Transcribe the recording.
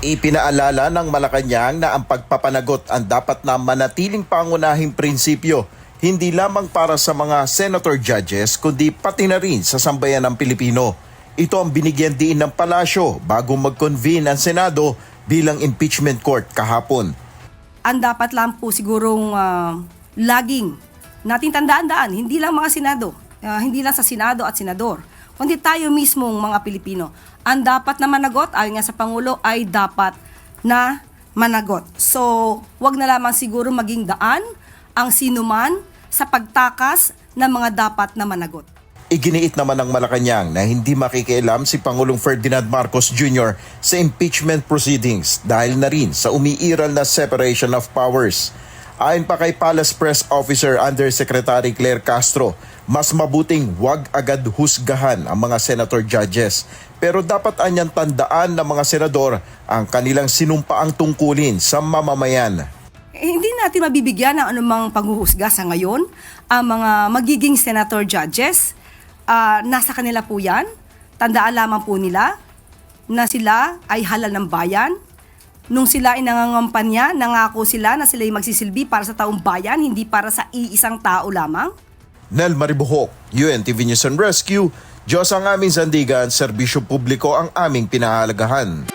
Ipinaalala ng Malacanang na ang pagpapanagot ang dapat na manatiling pangunahing prinsipyo, hindi lamang para sa mga senator judges kundi pati na rin sa sambayan ng Pilipino. Ito ang binigyan diin ng palasyo bago mag-convene ang Senado bilang impeachment court kahapon. Ang dapat lang po sigurong laging nating tandaan-daan, hindi lang mga Senado, hindi lang sa Senado at Senador, kundi tayo mismong mga Pilipino. Ang dapat na managot, ayon nga sa Pangulo, ay dapat na managot. So, wag na lamang siguro maging daan ang sinuman sa pagtakas ng mga dapat na managot. Iginiit naman ng Malacanang na hindi makikialam si Pangulong Ferdinand Marcos Jr. sa impeachment proceedings dahil na rin sa umiiral na separation of powers. Ayon pa kay Palace Press Officer Undersecretary Claire Castro, mas mabuting wag agad husgahan ang mga senator judges. Pero dapat anyang tandaan ng mga senador ang kanilang sinumpaang tungkulin sa mamamayan. Hindi natin mabibigyan ng anumang paghuhusga sa ngayon. Ang mga magiging senator judges, nasa kanila po yan. Tandaan lamang po nila na sila ay halal ng bayan. Nung sila ay nangangampanya, nangako sila na sila ay magsisilbi para sa taong bayan, hindi para sa iisang tao lamang. Nel Maribuhok, UNTV News and Rescue, Diyos ang aming sandigan, serbisyo publiko ang aming pinahalagahan.